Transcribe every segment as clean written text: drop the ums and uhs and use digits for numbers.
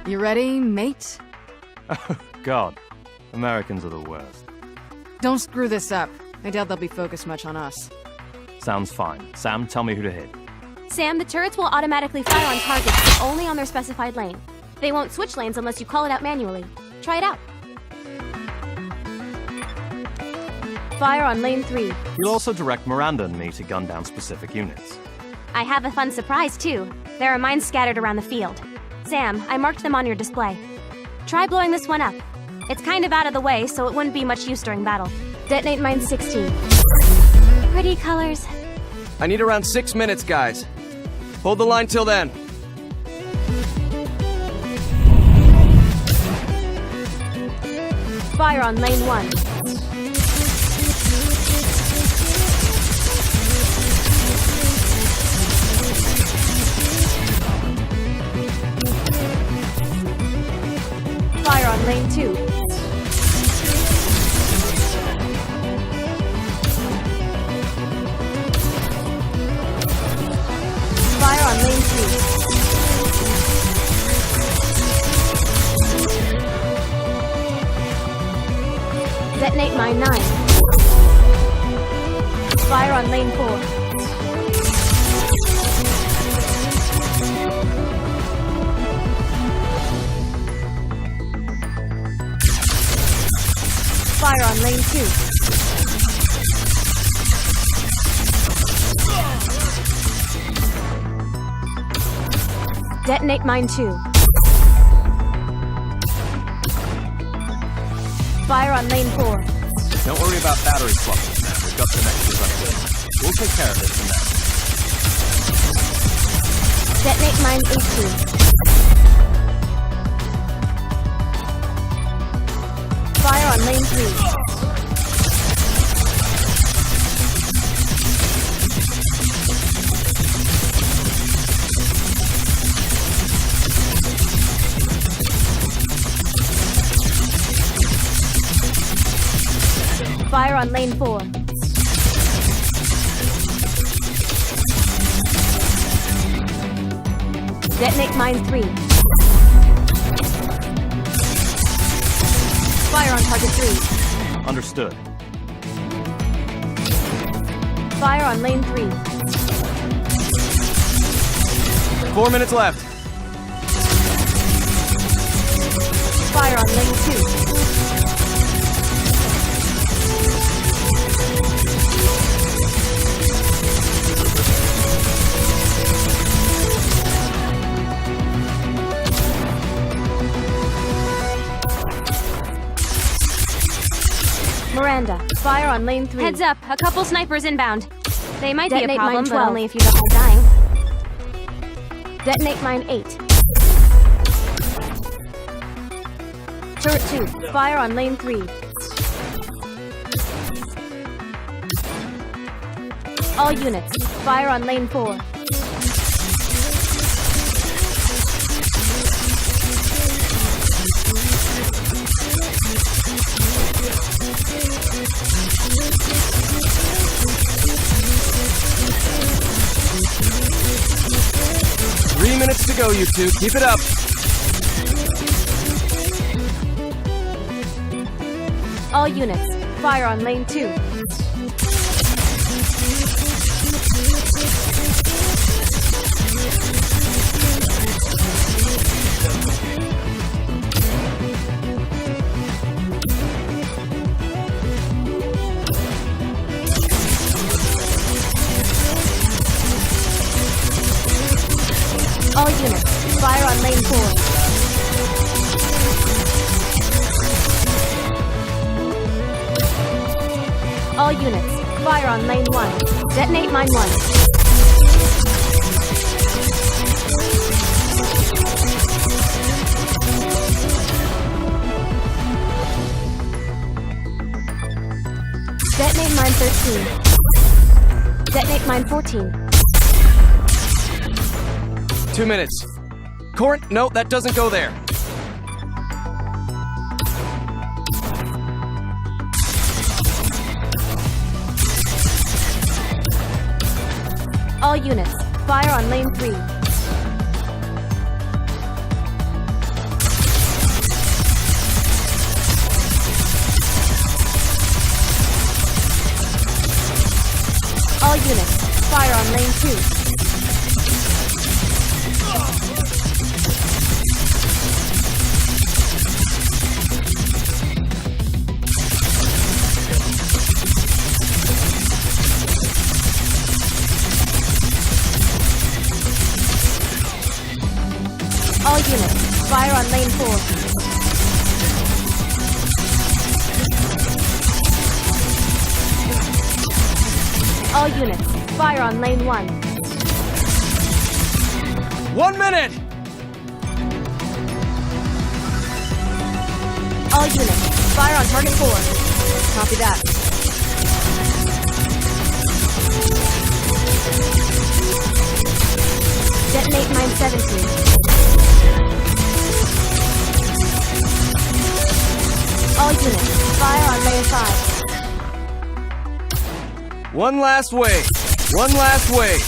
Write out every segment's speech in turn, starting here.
You ready, mate? Oh, God. Americans are the worst. Don't screw this up. I doubt they'll be focused much on us. Sounds fine. Sam, tell me who to hit. Sam, the turrets will automatically fire on targets, but only on their specified lane. They won't switch lanes unless you call it out manually. Try it out. Fire on lane 3. You'll also direct Miranda and me to gun down specific units. I have a fun surprise, too. There are mines scattered around the field. Sam, I marked them on your display. Try blowing this one up. It's kind of out of the way, so it wouldn't be much use during battle. Detonate mine 16. Pretty colors. I need around 6 minutes, guys. Hold the line till then. Fire on lane 1. Fire on lane 2. Fire on lane 3. Detonate mine 9. Fire on lane 4. Fire on lane 2. Detonate mine 2. Fire on lane 4. Don't worry about battery swapping, man. We've got connectors up there. We'll take care of this from there. Detonate mine 18. Fire on lane 3. Fire on lane 4. Detonate mine 3. Fire on target 3. Understood. Fire on lane 3. 4 minutes left. Fire on lane 2. Miranda, fire on lane 3. Heads up, a couple snipers inbound. They might be a problem, but only if you don't mind dying. Detonate mine 8. Turret 2, fire on lane 3. All units, fire on lane 4. Minutes to go, you two. Keep it up. All units, fire on lane 2. All units, fire on lane 4. All units, fire on lane 1. Detonate mine 1. Detonate mine 13. Detonate mine 14. 2 minutes. Corin, no, that doesn't go there. All units, fire on lane 3. All units, fire on lane 2. All units, fire on lane 4. All units, fire on lane 1. 1 minute! All units, fire on target 4. Copy that. Detonate mine 17. All units, fire on layer 5. One last wave. One last wave.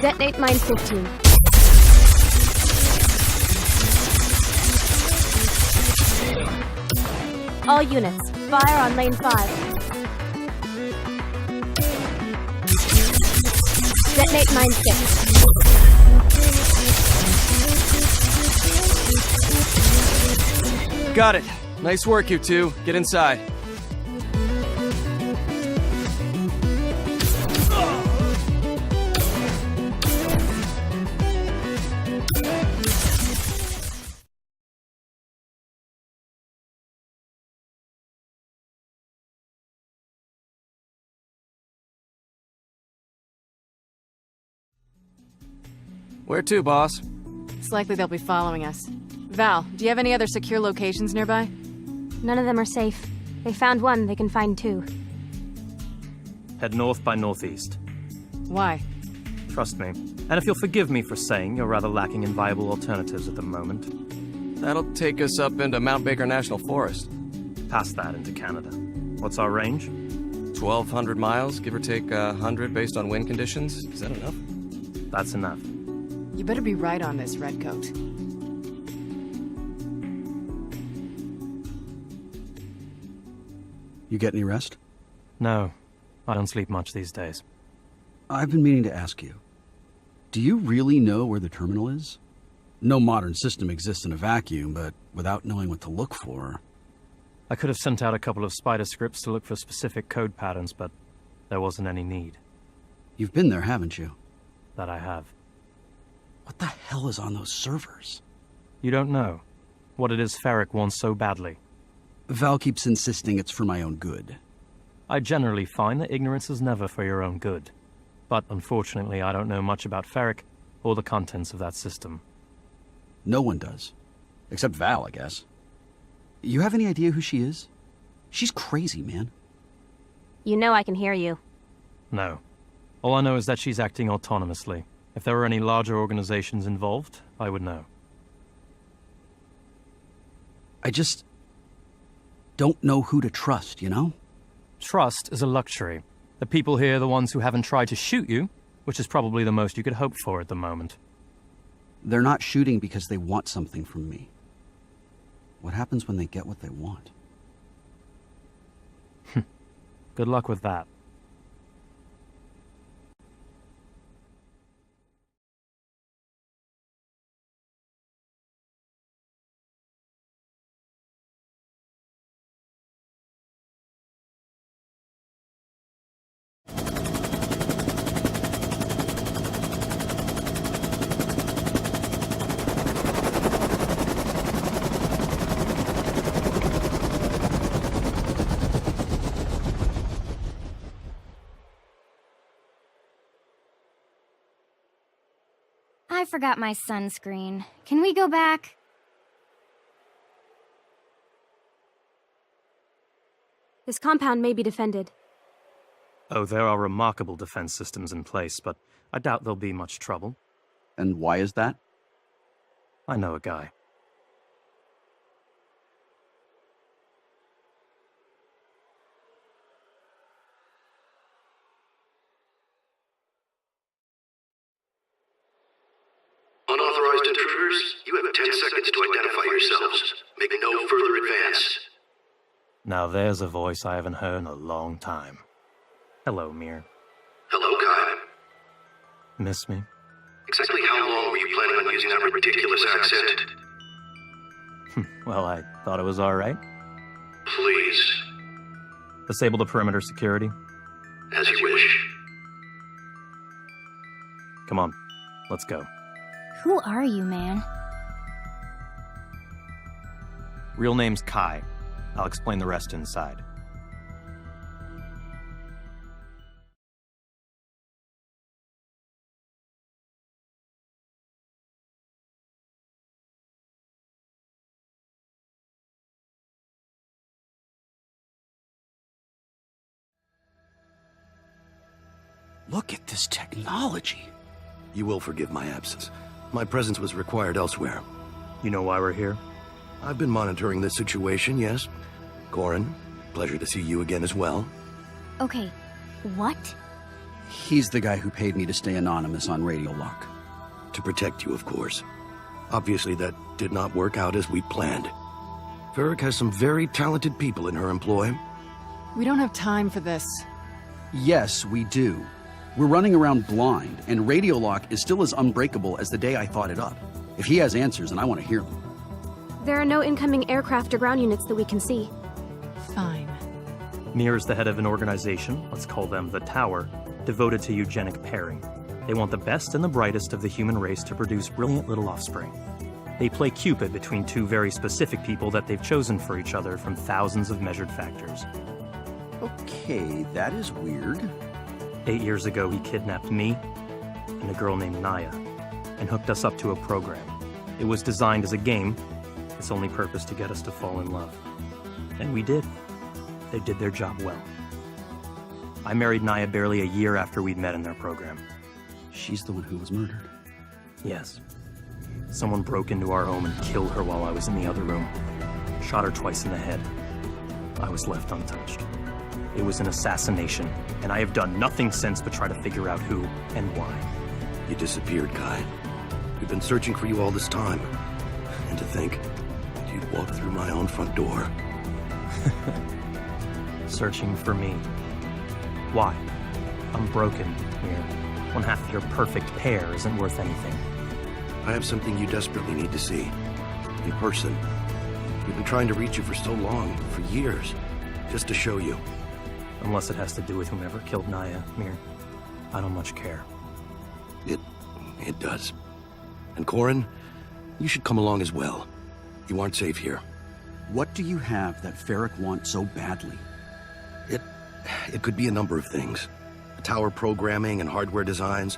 Detonate mine 15. All units, fire on lane 5. Detonate mine 6. Got it. Nice work, you two. Get inside. Where to, boss? It's likely they'll be following us. Val, do you have any other secure locations nearby? None of them are safe. They found one, they can find 2. Head north by northeast. Why? Trust me. And if you'll forgive me for saying you're rather lacking in viable alternatives at the moment. That'll take us up into Mount Baker National Forest. Past that into Canada. What's our range? 1,200 miles, give or take 100 based on wind conditions. Is that enough? That's enough. You better be right on this, Redcoat. You get any rest? No, I don't sleep much these days. I've been meaning to ask you. Do you really know where the terminal is? No modern system exists in a vacuum, but without knowing what to look for... I could have sent out a couple of spider scripts to look for specific code patterns, but there wasn't any need. You've been there, haven't you? That I have. What the hell is on those servers? You don't know what it is Ferric wants so badly. Val keeps insisting it's for my own good. I generally find that ignorance is never for your own good. But unfortunately, I don't know much about Ferric or the contents of that system. No one does. Except Val, I guess. You have any idea who she is? She's crazy, man. You know I can hear you. No. All I know is that she's acting autonomously. If there were any larger organizations involved, I would know. I just... don't know who to trust, you know? Trust is a luxury. The people here are the ones who haven't tried to shoot you, which is probably the most you could hope for at the moment. They're not shooting because they want something from me. What happens when they get what they want? Good luck with that. I forgot my sunscreen. Can we go back? This compound may be defended. Oh, there are remarkable defense systems in place, but I doubt there'll be much trouble. And why is that? I know a guy. Unauthorized intruders, you have 10 seconds to identify yourselves. Make no further advance. Now there's a voice I haven't heard in a long time. Hello, Mir. Hello, Kai. Miss me? Exactly how long were you planning on using that ridiculous accent? Well, I thought it was alright. Please. Disable the perimeter security. As you wish. Come on, let's go. Who are you, man? Real name's Kai. I'll explain the rest inside. Look at this technology. You will forgive my absence. My presence was required elsewhere. You know why we're here? I've been monitoring this situation, yes. Corin, pleasure to see you again as well. Okay, what? He's the guy who paid me to stay anonymous on Radio Lock. To protect you, of course. Obviously, that did not work out as we planned. Varric has some very talented people in her employ. We don't have time for this. Yes, we do. We're running around blind, and Radio Lock is still as unbreakable as the day I thought it up. If he has answers, then I want to hear them. There are no incoming aircraft or ground units that we can see. Fine. Mir is the head of an organization, let's call them the Tower, devoted to eugenic pairing. They want the best and the brightest of the human race to produce brilliant little offspring. They play Cupid between two very specific people that they've chosen for each other from thousands of measured factors. Okay, that is weird. 8 years ago, he kidnapped me and a girl named Naya and hooked us up to a program. It was designed as a game, its only purpose to get us to fall in love. And we did. They did their job well. I married Naya barely a year after we'd met in their program. She's the one who was murdered. Yes. Someone broke into our home and killed her while I was in the other room. Shot her twice in the head. I was left untouched. It was an assassination, and I have done nothing since but try to figure out who and why. You disappeared, Kai. We've been searching for you all this time. And to think, you'd walk through my own front door. Searching for me. Why? I'm broken, Mir. One half of your perfect pair isn't worth anything. I have something you desperately need to see. In person. We've been trying to reach you for so long, for years. Just to show you. Unless it has to do with whomever killed Naya, Mir. I don't much care. It does. And Corin, you should come along as well. You aren't safe here. What do you have that Varric wants so badly? It could be a number of things. Tower programming and hardware designs,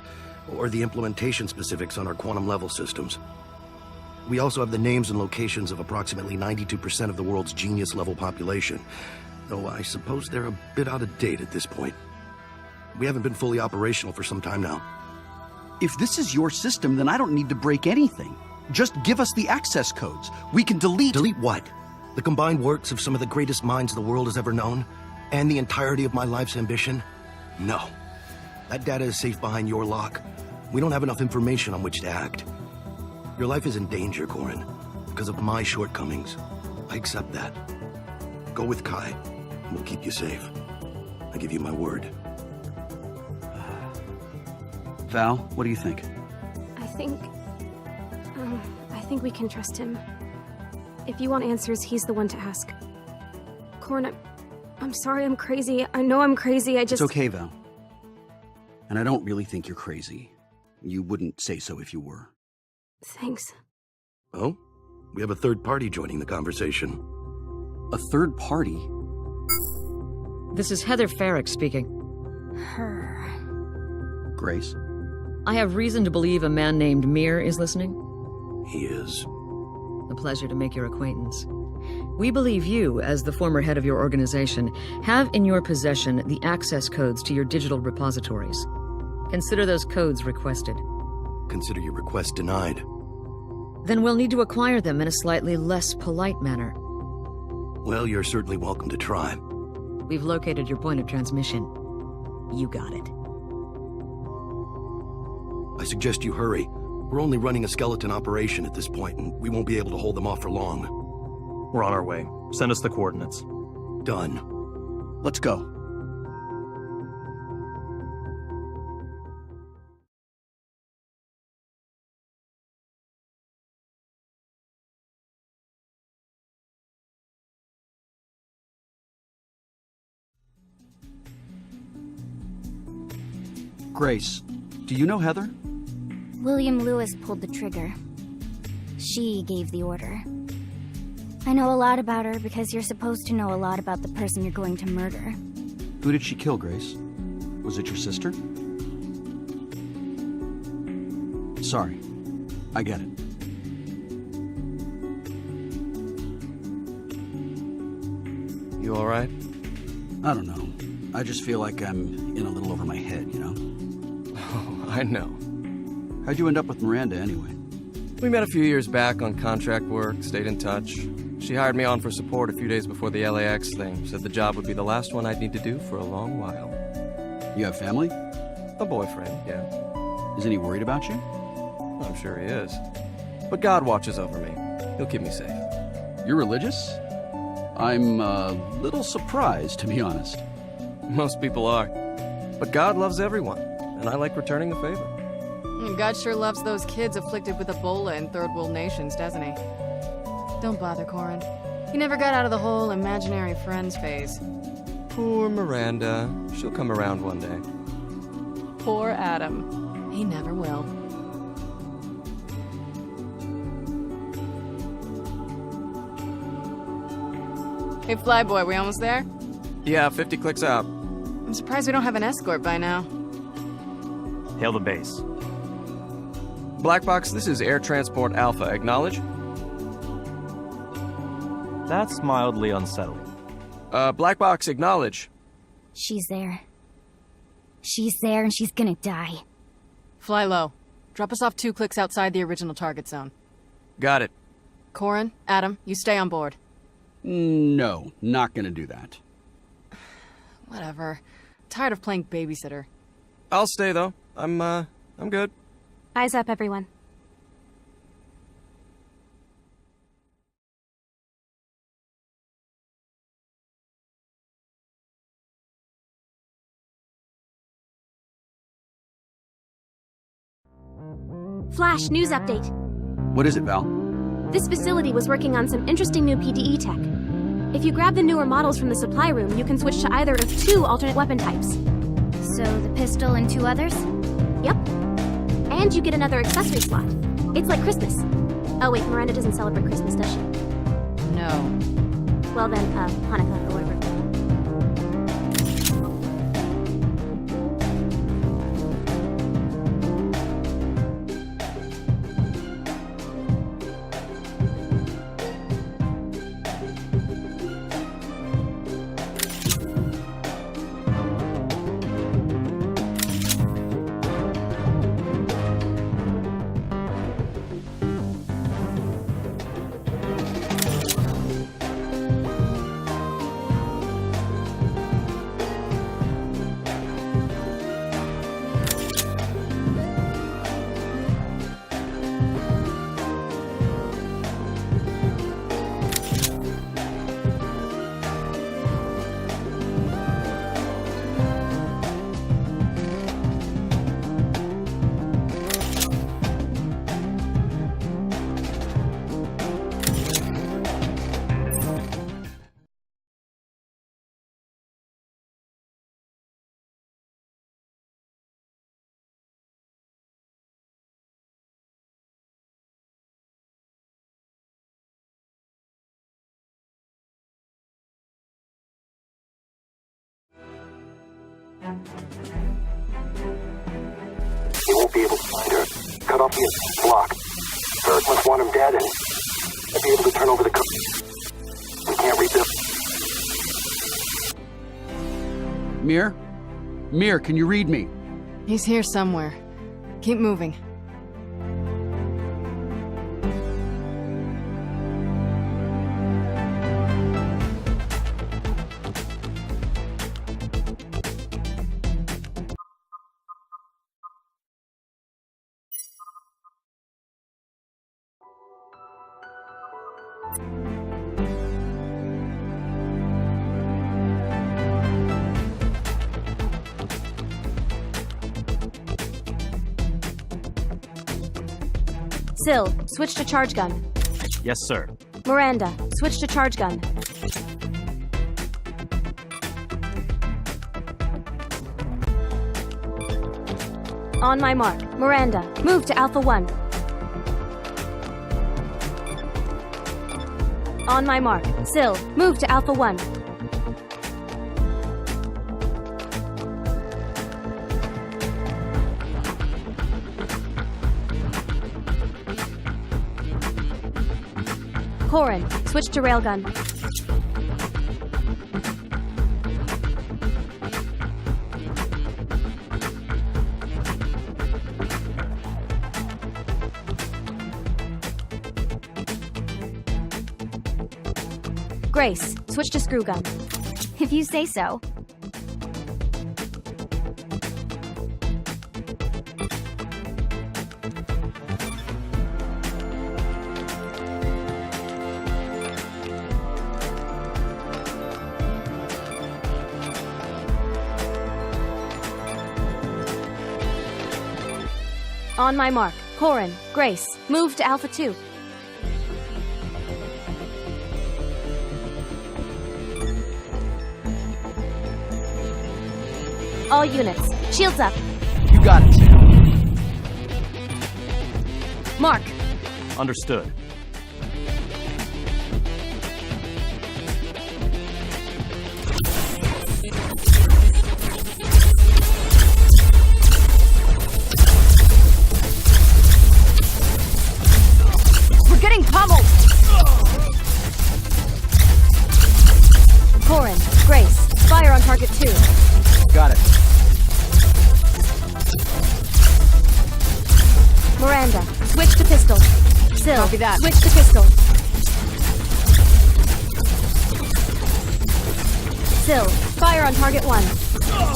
or the implementation specifics on our quantum level systems. We also have the names and locations of approximately 92% of the world's genius level population, though I suppose they're a bit out of date at this point. We haven't been fully operational for some time now. If this is your system, then I don't need to break anything. Just give us the access codes. We can delete... Delete what? The combined works of some of the greatest minds the world has ever known? And the entirety of my life's ambition? No. That data is safe behind your lock. We don't have enough information on which to act. Your life is in danger, Corin, because of my shortcomings. I accept that. Go with Kai, and we'll keep you safe. I give you my word. Val, what do you think? I think we can trust him. If you want answers, he's the one to ask. Corin, I'm sorry I'm crazy. I know I'm crazy, I just... It's okay, Val. And I don't really think you're crazy. You wouldn't say so if you were. Thanks. Oh? We have a third party joining the conversation. A third party? This is Heather Varric speaking. Her. Grace? I have reason to believe a man named Mir is listening. He is. A pleasure to make your acquaintance. We believe you, as the former head of your organization, have in your possession the access codes to your digital repositories. Consider those codes requested. Consider your request denied. Then we'll need to acquire them in a slightly less polite manner. Well, you're certainly welcome to try. We've located your point of transmission. You got it. I suggest you hurry. We're only running a skeleton operation at this point, and we won't be able to hold them off for long. We're on our way. Send us the coordinates. Done. Let's go. Grace, do you know Heather? William Lewis pulled the trigger. She gave the order. I know a lot about her because you're supposed to know a lot about the person you're going to murder. Who did she kill, Grace? Was it your sister? Sorry. I get it. You alright? I don't know. I just feel like I'm in a little over my head, you know? Oh, I know. How'd you end up with Miranda anyway? We met a few years back on contract work, stayed in touch. She hired me on for support a few days before the LAX thing. Said the job would be the last one I'd need to do for a long while. You have family? A boyfriend, yeah. Isn't he worried about you? I'm sure he is. But God watches over me. He'll keep me safe. You're religious? I'm a little surprised, to be honest. Most people are. But God loves everyone, and I like returning the favor. God sure loves those kids afflicted with Ebola in third world nations, doesn't he? Don't bother, Corin. He never got out of the whole imaginary friends phase. Poor Miranda. She'll come around one day. Poor Adam. He never will. Hey, Flyboy, we almost there? Yeah, 50 clicks out. I'm surprised we don't have an escort by now. Hail the base. Black Box, this is Air Transport Alpha. Acknowledge? That's mildly unsettling. Black Box, acknowledge. She's there. She's there and she's gonna die. Fly low. Drop us off 2 clicks outside the original target zone. Got it. Corin, Adam, you stay on board. No, not gonna do that. Whatever. Tired of playing babysitter. I'll stay, though. I'm good. Eyes up, everyone. Flash, news update. What is it, Val? This facility was working on some interesting new PDE tech. If you grab the newer models from the supply room, you can switch to either of 2 alternate weapon types. So the pistol and 2 others? Yep. And you get another accessory slot. It's like Christmas. Oh wait, Miranda doesn't celebrate Christmas, does she? No. Well then, Hanukkah or whatever. You won't be able to find her. Cut off the block. Earth must want him dead, and I'll be able to turn over the We can't rebuild. Mir? Mir, can you read me? He's here somewhere. Keep moving. Syl, switch to charge gun. Yes, sir. Miranda, switch to charge gun. On my mark. Miranda, move to Alpha 1. On my mark. Syl, move to Alpha 1. Corin, switch to railgun. Grace, switch to screw gun. If you say so. On my mark. Corin, Grace, move to Alpha 2. All units, shields up. You got it, Sam. Mark. Understood. We're getting pummeled! Corin, Grace, fire on target 2. Got it. Miranda, switch to pistol. Syl, Copy that. switch to pistol. Syl, fire on target 1.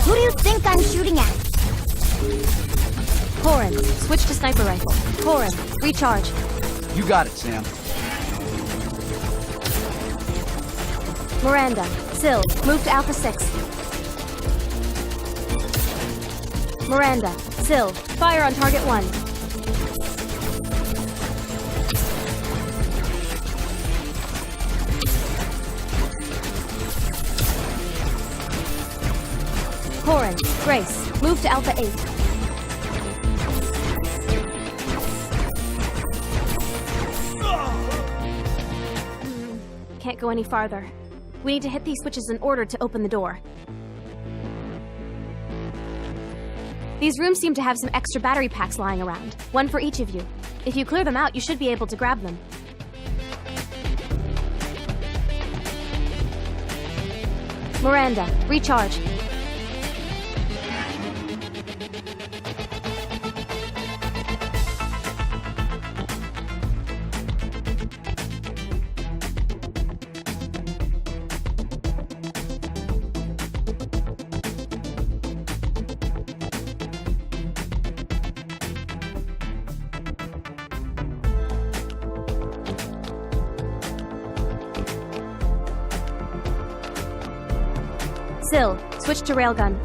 Who do you think I'm shooting at? Corin, switch to sniper rifle. Corin, recharge. You got it, Sam. Miranda, Syl, move to Alpha 6. Miranda, Syl, fire on target 1. Corin, Grace, move to Alpha 8. Can't go any farther. We need to hit these switches in order to open the door. These rooms seem to have some extra battery packs lying around, one for each of you. If you clear them out, you should be able to grab them. Miranda, recharge. Syl, switch to railgun.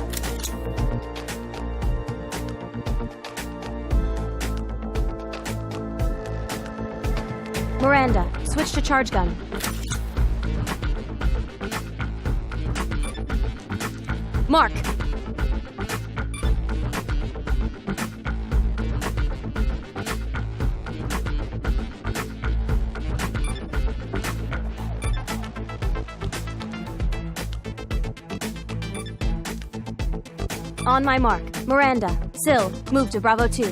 Miranda, switch to charge gun. Mark. On my mark. Miranda, Syl, move to Bravo 2.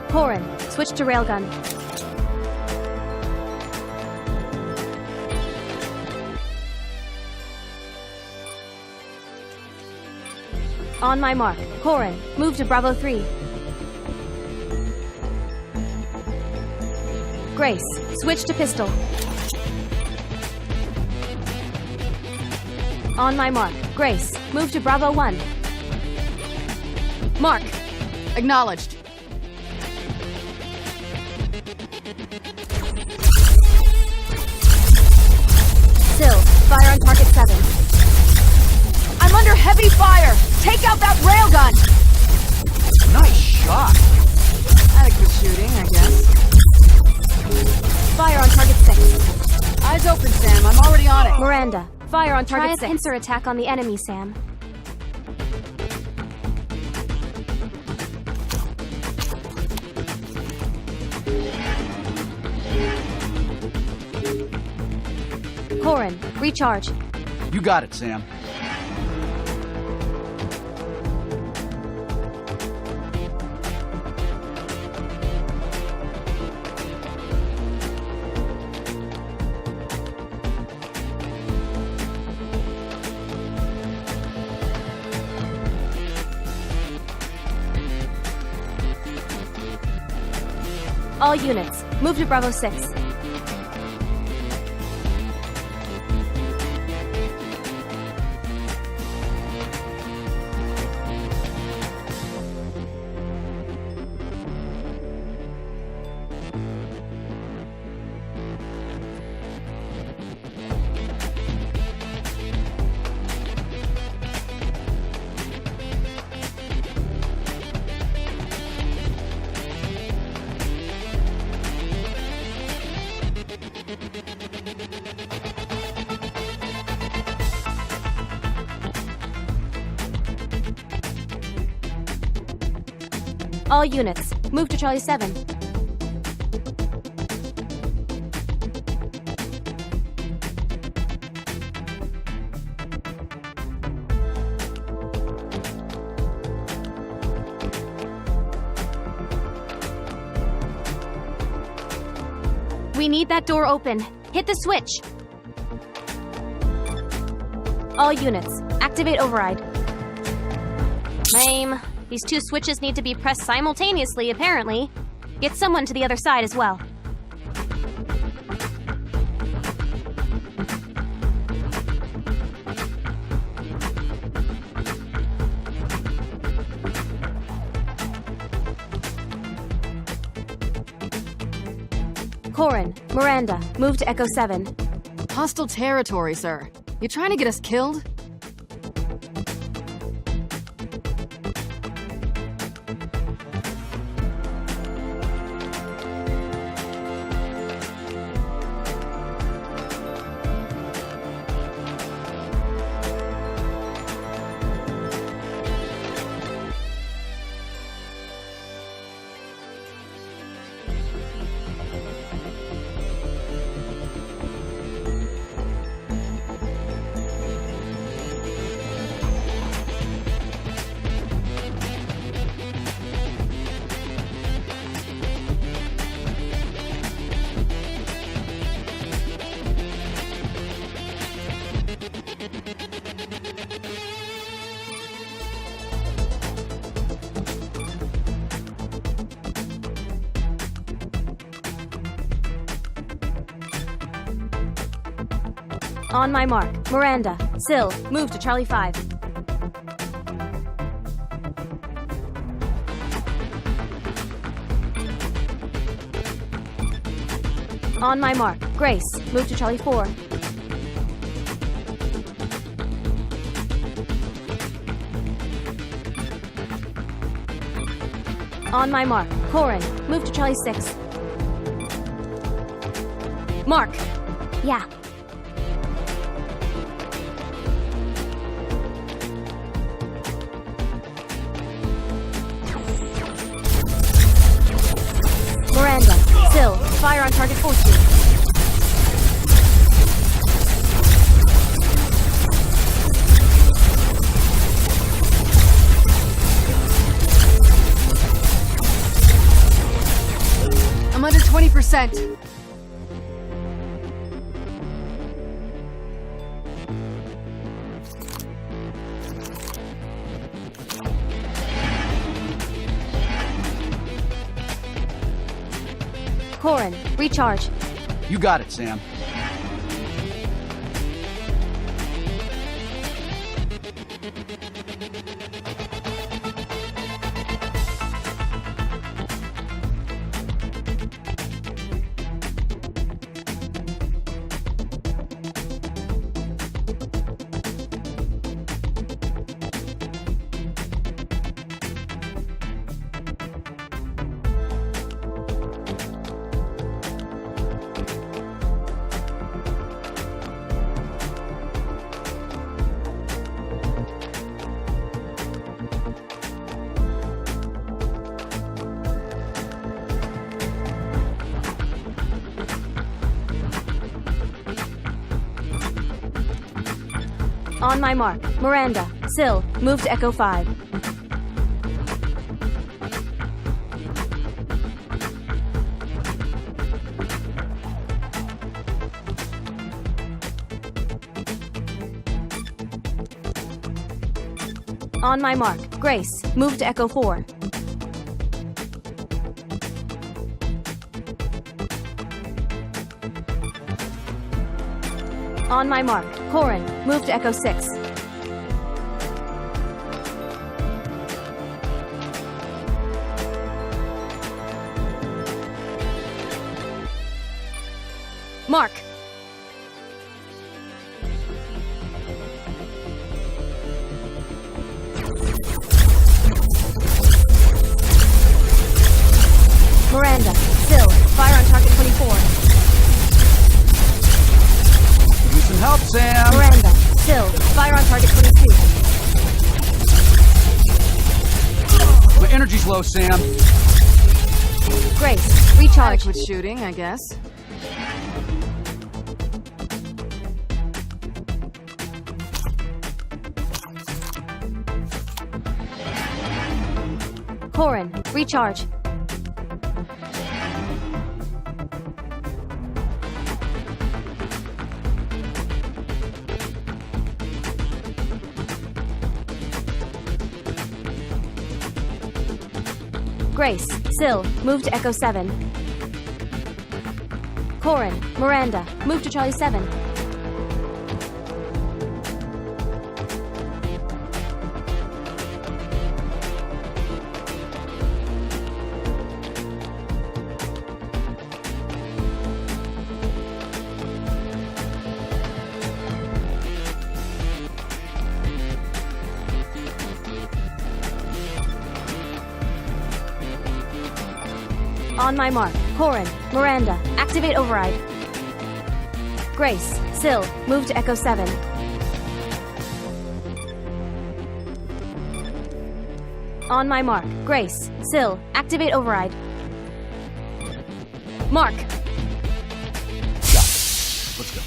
Corin, switch to railgun. On my mark. Corin, move to Bravo 3. Grace, switch to pistol. On my mark. Grace, move to Bravo 1. Mark. Acknowledged. Sil, fire on target 7. I'm under heavy fire! Take out that railgun! Nice shot! Adequate shooting, I guess. Fire on target 6. Eyes open, Sam. I'm already on it. Miranda, fire on Try target a 6. pincer attack on the enemy, Sam. Corin, recharge. You got it, Sam. All units, move to Bravo 6. All units, move to Charlie 7. We need that door open. Hit the switch. All units, activate override. Lame. These two switches need to be pressed simultaneously, apparently. Get someone to the other side as well. Corin, Miranda, move to Echo 7. Hostile territory, sir. You trying to get us killed? On my mark. Miranda, Sil, move to Charlie 5. On my mark. Grace, move to Charlie 4. On my mark. Corin, move to Charlie 6. Mark. Yeah. Miranda, Sil, fire on target 14. I'm under 20%. Corin, recharge. You got it, Sam. On my mark. Miranda. Sill. Move to Echo 5. On my mark. Grace. Move to Echo 4. On my mark. Corin. Move to Echo 6. Mark. Miranda. Sill. Fire on target 24. Need some help, Sam. Miranda. Sill. Fire on target 22. My energy's low, Sam. Grace. Recharge. With shooting, I guess. Corin. Recharge. Grace. Sill. Move to Echo 7. Corin. Miranda. Move to Charlie 7. On my mark. Corin. Miranda. Activate override. Grace. Sill. Move to Echo 7. On my mark. Grace. Sill. Activate override. Mark. Let's go.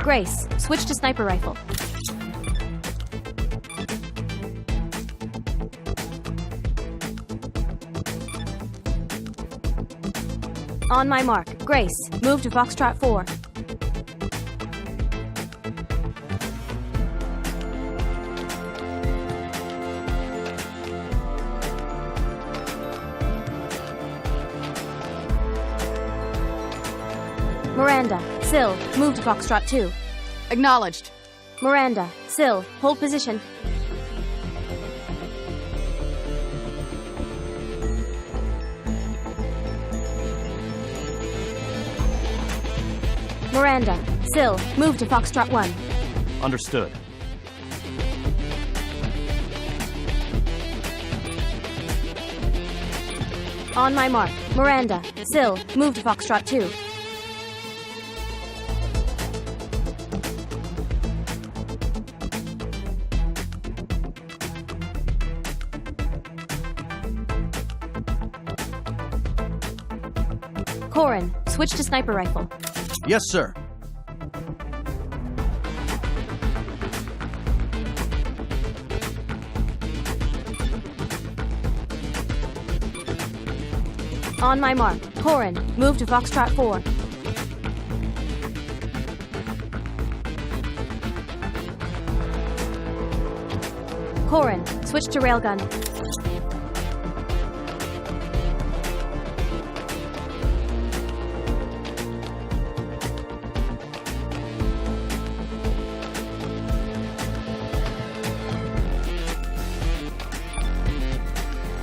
Grace. Switch to sniper rifle. On my mark. Grace. Move to Foxtrot 4. Miranda. Sill. Move to Foxtrot 2. Acknowledged. Miranda. Sill. Hold position. Miranda. Sill. Move to Foxtrot 1. Understood. On my mark. Miranda. Sill. Move to Foxtrot 2. Corin. Switch to sniper rifle. Yes, sir. On my mark. Corin. Move to Foxtrot 4. Corin, switch to railgun.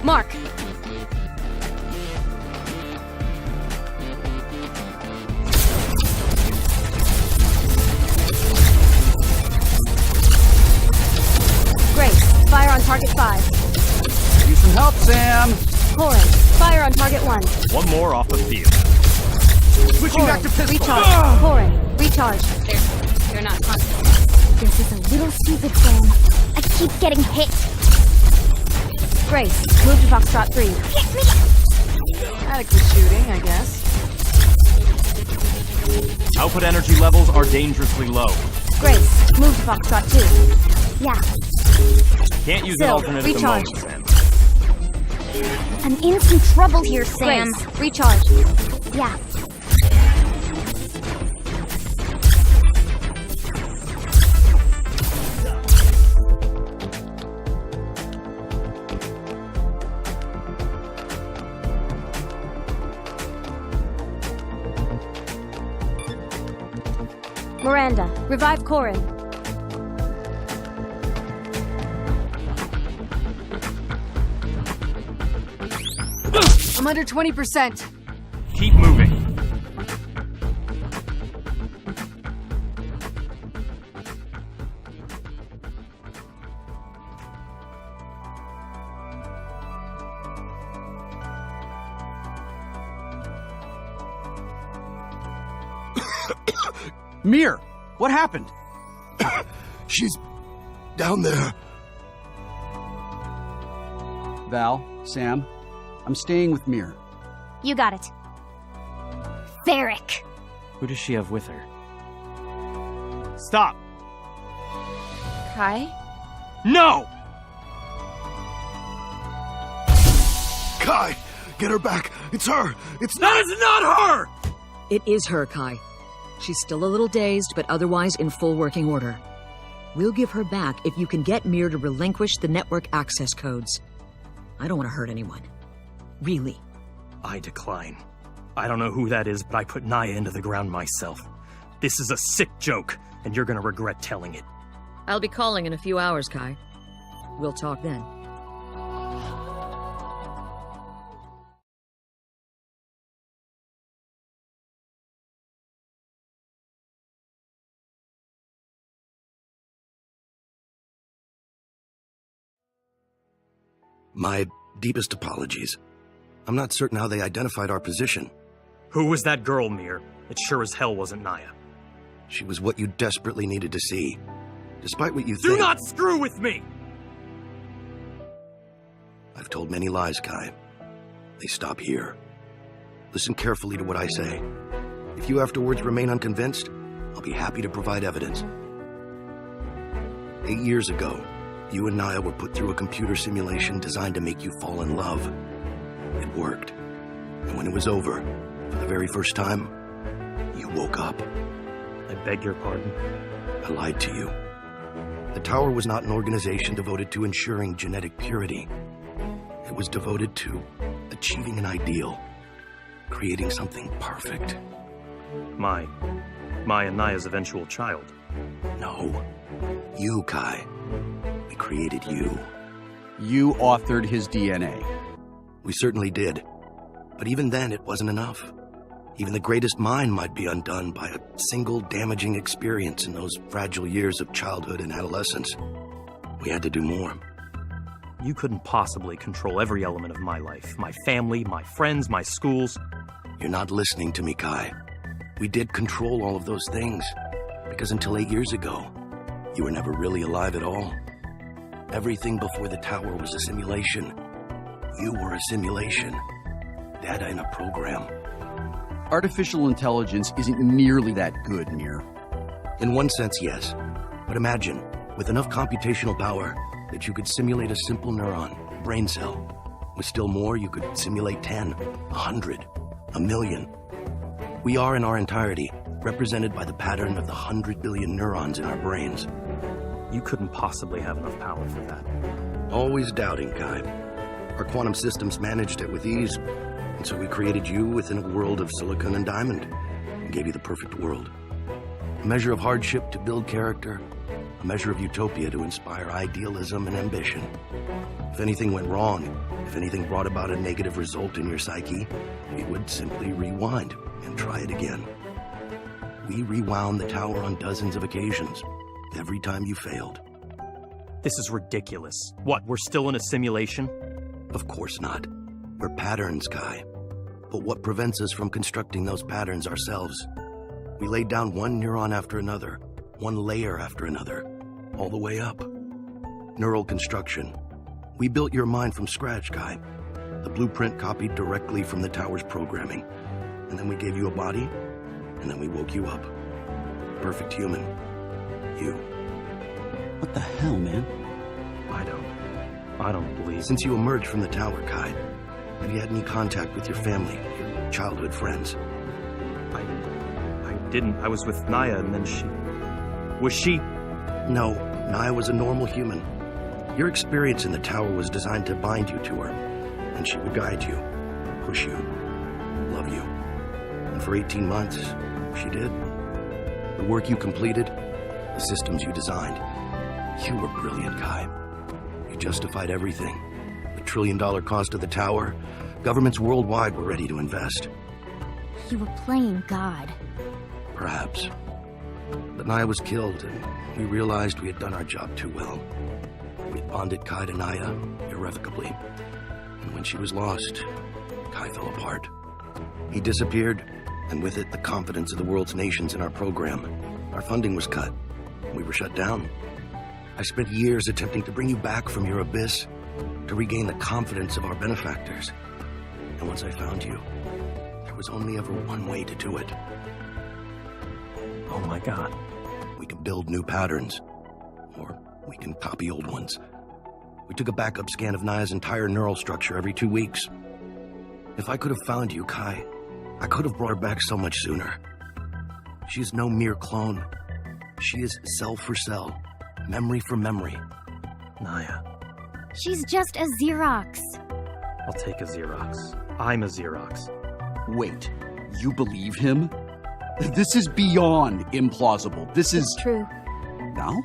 Mark. Grace, fire on target 5. Need some help, Sam. Corin, fire on target 1. One more off the field. Switching back to pistol. Recharge. Corin, recharge. They're not constant. This is a little stupid, Sam. I keep getting hit. Grace, move to Foxtrot 3. Hit me! Adequate shooting, I guess. Output energy levels are dangerously low. Grace, move to Foxtrot 2. Yeah, Can't use Still, an alternate recharge. at the moment, Sam. I'm in some trouble here, Sam. Grace, recharge. Yeah. Miranda, revive Corin. I'm under 20%. Keep moving. Mir, what happened? She's down there. Val, Sam, I'm staying with Mir. You got it. Varric. Who does she have with her? Stop! Kai? No! Kai, get her back. It's her. It's That is not her! It is her, Kai. She's still a little dazed, but otherwise in full working order. We'll give her back if you can get Mir to relinquish the network access codes. I don't want to hurt anyone. Really. I decline. I don't know who that is, but I put Naya into the ground myself. This is a sick joke, and you're gonna regret telling it. I'll be calling in a few hours, Kai. We'll talk then. My deepest apologies. I'm not certain how they identified our position. Who was that girl, Mir? It sure as hell wasn't Naya. She was what you desperately needed to see. Despite what you Do think... not screw with me! I've told many lies, Kai. They stop here. Listen carefully to what I say. If you afterwards remain unconvinced, I'll be happy to provide evidence. 8 years ago, you and Naya were put through a computer simulation designed to make you fall in love. It worked. And when it was over, for the very first time, you woke up. I beg your pardon. I lied to you. The Tower was not an organization devoted to ensuring genetic purity. It was devoted to achieving an ideal, creating something perfect. My and Naya's eventual child. No. You, Kai. We created you. You authored his DNA. We certainly did. But even then, it wasn't enough. Even the greatest mind might be undone by a single damaging experience in those fragile years of childhood and adolescence. We had to do more. You couldn't possibly control every element of my life. My family, my friends, my schools. You're not listening to me, Kai. We did control all of those things. Because until 8 years ago, you were never really alive at all. Everything before the Tower was a simulation. You were a simulation. Data in a program. Artificial intelligence isn't nearly that good, Mir. In one sense, yes. But imagine, with enough computational power, that you could simulate a simple neuron, brain cell. With still more, you could simulate 10, 100, 1,000,000. We are in our entirety, represented by the pattern of the 100 billion neurons in our brains. You couldn't possibly have enough power for that. Always doubting, Kai. Our quantum systems managed it with ease, and so we created you within a world of silicon and diamond, and gave you the perfect world. A measure of hardship to build character, a measure of utopia to inspire idealism and ambition. If anything went wrong, if anything brought about a negative result in your psyche, we would simply rewind and try it again. We rewound the tower on dozens of occasions, every time you failed. This is ridiculous. What, we're still in a simulation? Of course not. We're patterns, Kai. But what prevents us from constructing those patterns ourselves? We laid down one neuron after another, one layer after another, all the way up. Neural construction. We built your mind from scratch, Kai. The blueprint copied directly from the tower's programming. And then we gave you a body, and then we woke you up. Perfect human. You. What the hell, man? I don't believe. Since you emerged from the tower, Kai, have you had any contact with your family, your childhood friends? I didn't. I was with Naya, and then she... Was she... No, Naya was a normal human. Your experience in the tower was designed to bind you to her, and she would guide you, push you, love you. And for 18 months, she did. The work you completed, the systems you designed, you were brilliant, Kai. You justified everything. The $1 trillion cost of the tower, governments worldwide were ready to invest. You were playing God. Perhaps. But Naya was killed, and we realized we had done our job too well. We had bonded Kai to Naya irrevocably. And when she was lost, Kai fell apart. He disappeared, and with it, the confidence of the world's nations in our program. Our funding was cut. We were shut down. I spent years attempting to bring you back from your abyss, to regain the confidence of our benefactors. And once I found you, there was only ever one way to do it. Oh my God. We can build new patterns, or we can copy old ones. We took a backup scan of Naya's entire neural structure every 2 weeks. If I could have found you, Kai, I could have brought her back so much sooner. She is no mere clone. She is cell for cell, memory for memory. Naya. She's just a Xerox. I'll take a Xerox. I'm a Xerox. Wait, you believe him? This is beyond implausible. This is... True. Val?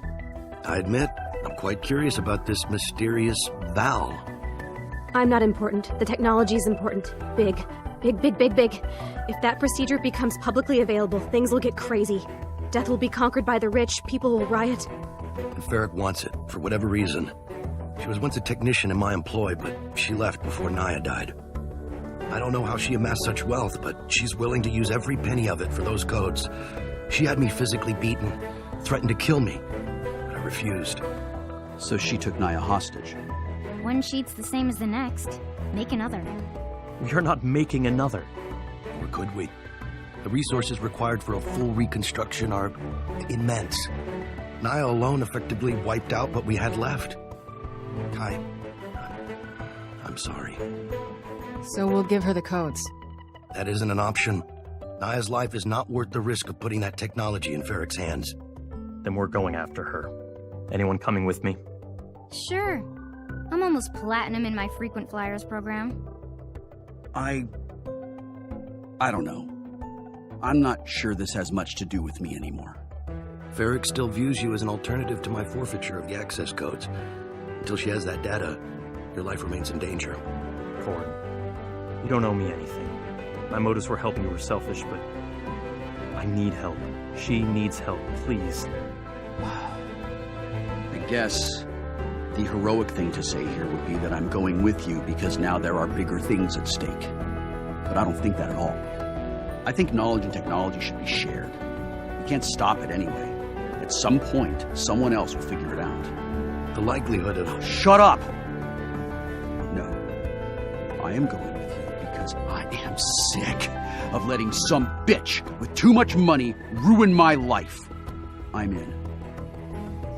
I admit, I'm quite curious about this mysterious Val. I'm not important. The technology's important. Big. Big, big, big, big. If that procedure becomes publicly available, things will get crazy. Death will be conquered by the rich, people will riot. And Ferric wants it, for whatever reason. She was once a technician in my employ, but she left before Naya died. I don't know how she amassed such wealth, but she's willing to use every penny of it for those codes. She had me physically beaten, threatened to kill me, but I refused. So she took Naya hostage. One sheet's the same as the next. Make another. We're not making another. Or could we? The resources required for a full reconstruction are immense. Naya alone effectively wiped out what we had left. Kai, I'm sorry. So we'll give her the codes. That isn't an option. Naya's life is not worth the risk of putting that technology in Ferric's hands. Then we're going after her. Anyone coming with me? Sure. I'm almost platinum in my frequent flyers program. I don't know. I'm not sure this has much to do with me anymore. Ferric still views you as an alternative to my forfeiture of the access codes. Until she has that data, your life remains in danger. Corin, you don't owe me anything. My motives for helping you were selfish, but I need help. She needs help, please. I guess the heroic thing to say here would be that I'm going with you because now there are bigger things at stake. But I don't think that at all. I think knowledge and technology should be shared. We can't stop it anyway. At some point, someone else will figure it out. The likelihood of... Shut up! No. I am going with you because I am sick of letting some bitch with too much money ruin my life. I'm in.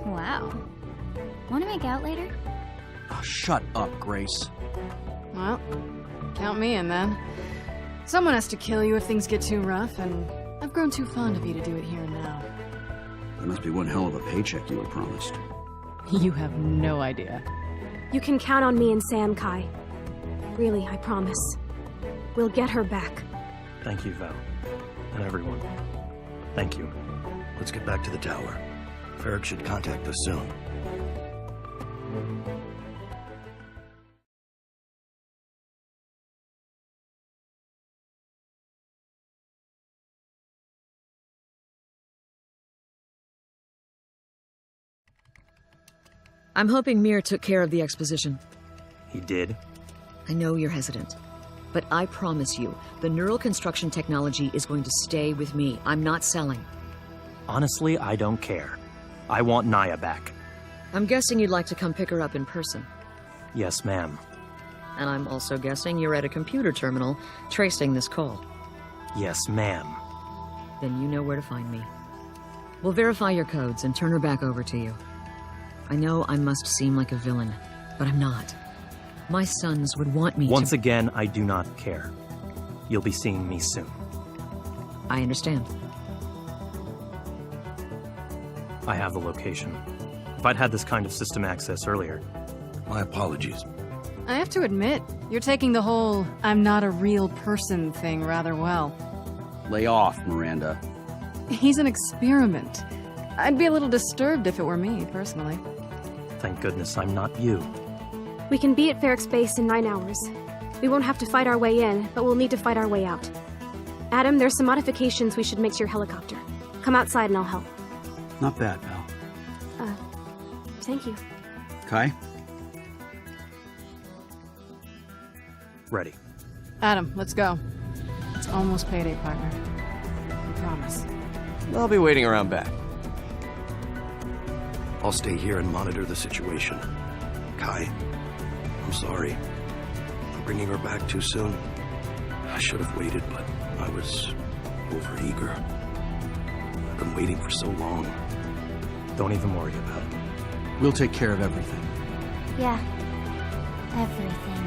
Wow. Want to make out later? Oh, shut up, Grace. Well, count me in then. Someone has to kill you if things get too rough, and I've grown too fond of you to do it here and now. That must be one hell of a paycheck you were promised. You have no idea. You can count on me and Sam, Kai. Really, I promise. We'll get her back. Thank you, Val. And everyone. Thank you. Let's get back to the tower. Ferric should contact us soon. I'm hoping Mir took care of the exposition. He did? I know you're hesitant, but I promise you, the neural construction technology is going to stay with me. I'm not selling. Honestly, I don't care. I want Naya back. I'm guessing you'd like to come pick her up in person. Yes, ma'am. And I'm also guessing you're at a computer terminal tracing this call. Yes, ma'am. Then you know where to find me. We'll verify your codes and turn her back over to you. I know I must seem like a villain, but I'm not. My sons would want me Once to... again, I do not care. You'll be seeing me soon. I understand. I have the location. If I'd had this kind of system access earlier. My apologies. I have to admit, you're taking the whole I'm not a real person thing rather well. Lay off, Miranda. He's an experiment. I'd be a little disturbed if it were me, personally. Thank goodness I'm not you. We can be at Ferric's base in 9 hours. We won't have to fight our way in, but we'll need to fight our way out. Adam, there's some modifications we should make to your helicopter. Come outside and I'll help. Not bad, Val. Thank you. Kai? Ready. Adam, let's go. It's almost payday, partner. I promise. I'll be waiting around back. I'll stay here and monitor the situation. Kai, I'm sorry for bringing her back too soon. I should have waited, but I was overeager. I've been waiting for so long. Don't even worry about it. We'll take care of everything. Yeah. Everything.